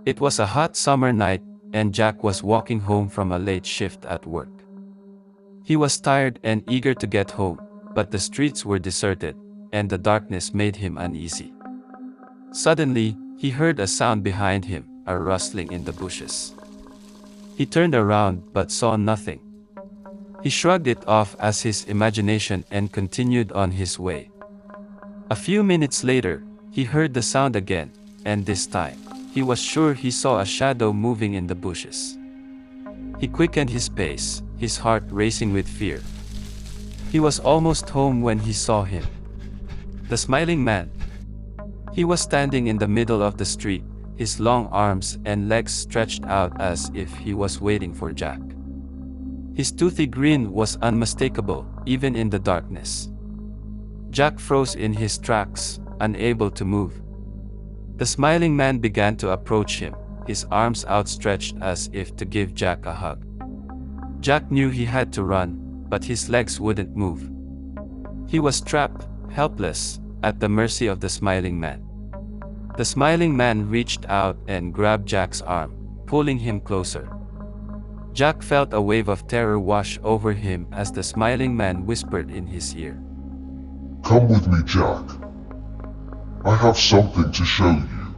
It was a hot summer night, and Jack was walking home from a late shift at work. He was tired and eager to get home, but the streets were deserted, and the darkness made him uneasy. Suddenly, he heard a sound behind him, a rustling in the bushes. He turned around but saw nothing. He shrugged it off as his imagination and continued on his way. A few minutes later, he heard the sound again, and this time, he was sure he saw a shadow moving in the bushes. He quickened his pace, his heart racing with fear. He was almost home when he saw him. The smiling man. He was standing in the middle of the street, his long arms and legs stretched out as if he was waiting for Jack. His toothy grin was unmistakable, even in the darkness. Jack froze in his tracks, unable to move. The smiling man began to approach him, his arms outstretched as if to give Jack a hug. Jack knew he had to run, but his legs wouldn't move. He was trapped, helpless, at the mercy of the smiling man. The smiling man reached out and grabbed Jack's arm, pulling him closer. Jack felt a wave of terror wash over him as the smiling man whispered in his ear. "Come with me, Jack. I have something to show you."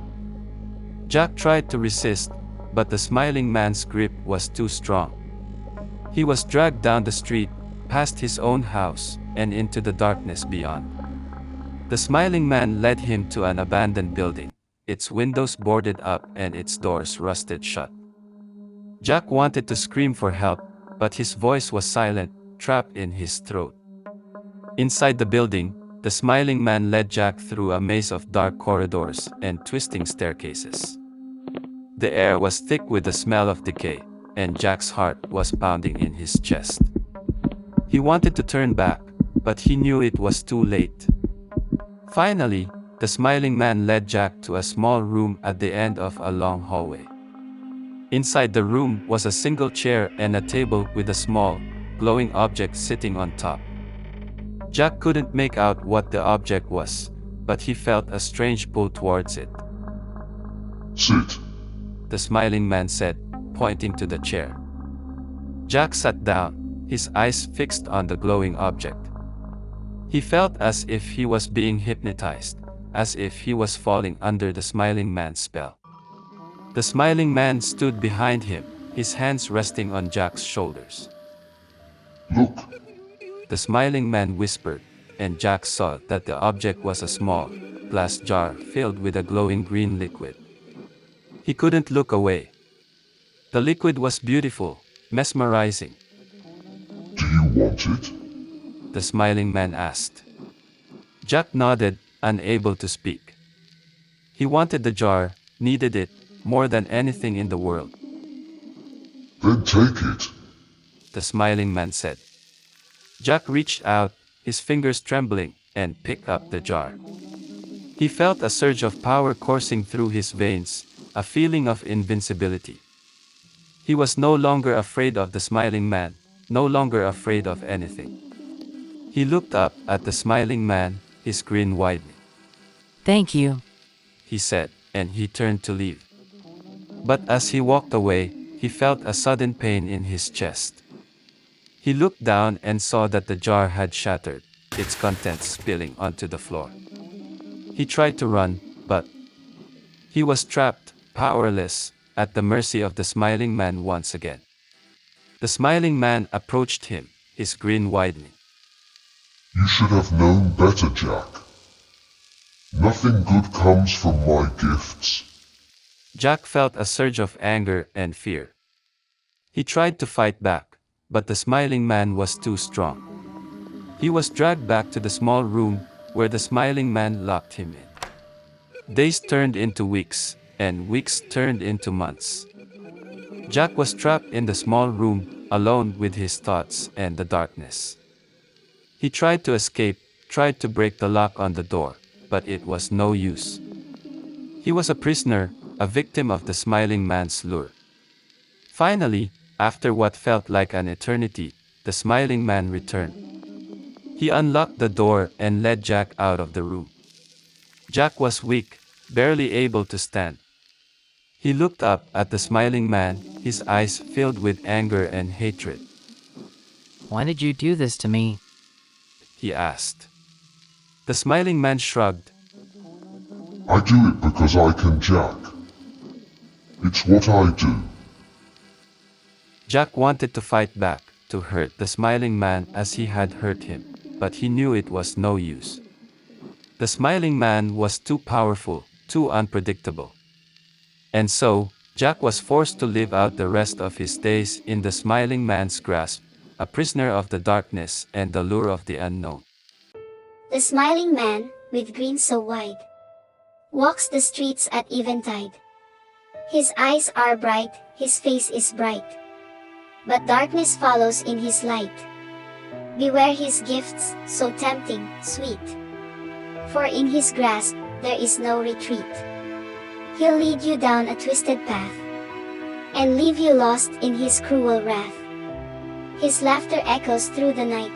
Jack tried to resist, but the smiling man's grip was too strong. He was dragged down the street, past his own house, and into the darkness beyond. The smiling man led him to an abandoned building, its windows boarded up and its doors rusted shut. Jack wanted to scream for help, but his voice was silent, trapped in his throat. Inside the building, the smiling man led Jack through a maze of dark corridors and twisting staircases. The air was thick with the smell of decay, and Jack's heart was pounding in his chest. He wanted to turn back, but he knew it was too late. Finally, the smiling man led Jack to a small room at the end of a long hallway. Inside the room was a single chair and a table with a small, glowing object sitting on top. Jack couldn't make out what the object was, but he felt a strange pull towards it. "Sit," the smiling man said, pointing to the chair. Jack sat down, his eyes fixed on the glowing object. He felt as if he was being hypnotized, as if he was falling under the smiling man's spell. The smiling man stood behind him, his hands resting on Jack's shoulders. "Look," the smiling man whispered, and Jack saw that the object was a small, glass jar filled with a glowing green liquid. He couldn't look away. The liquid was beautiful, mesmerizing. "Do you want it?" the smiling man asked. Jack nodded, unable to speak. He wanted the jar, needed it, more than anything in the world. "Then take it," the smiling man said. Jack reached out, his fingers trembling, and picked up the jar. He felt a surge of power coursing through his veins, a feeling of invincibility. He was no longer afraid of the smiling man, no longer afraid of anything. He looked up at the smiling man, his grin widening. "Thank you," he said, and he turned to leave. But as he walked away, he felt a sudden pain in his chest. He looked down and saw that the jar had shattered, its contents spilling onto the floor. He tried to run, but he was trapped, powerless, at the mercy of the smiling man once again. The smiling man approached him, his grin widening. "You should have known better, Jack. Nothing good comes from my gifts." Jack felt a surge of anger and fear. He tried to fight back, but the smiling man was too strong. He was dragged back to the small room, where the smiling man locked him in. Days turned into weeks, and weeks turned into months. Jack was trapped in the small room, alone with his thoughts and the darkness. He tried to escape, tried to break the lock on the door, but it was no use. He was a prisoner, a victim of the smiling man's lure. Finally, after what felt like an eternity, the smiling man returned. He unlocked the door and led Jack out of the room. Jack was weak, barely able to stand. He looked up at the smiling man, his eyes filled with anger and hatred. Why did you do this to me? He asked. The smiling man shrugged. I do it because I can, Jack. It's what I do. Jack wanted to fight back, to hurt the smiling man as he had hurt him, but he knew it was no use. The smiling man was too powerful, too unpredictable. And so, Jack was forced to live out the rest of his days in the smiling man's grasp, a prisoner of the darkness and the lure of the unknown. The smiling man, with grin so wide, walks the streets at eventide. His eyes are bright, his face is bright, but darkness follows in his light. Beware his gifts, so tempting, sweet, for in his grasp, there is no retreat. He'll lead you down a twisted path, and leave you lost in his cruel wrath. His laughter echoes through the night,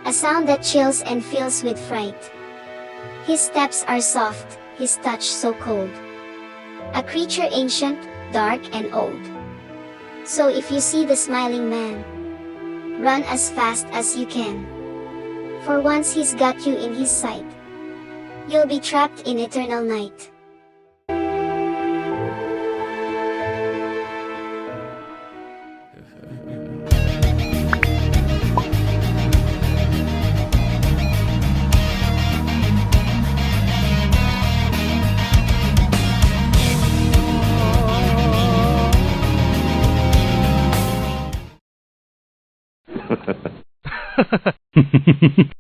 a sound that chills and fills with fright. His steps are soft, his touch so cold, a creature ancient, dark and old. So if you see the smiling man, run as fast as you can, for once he's got you in his sight, you'll be trapped in eternal night.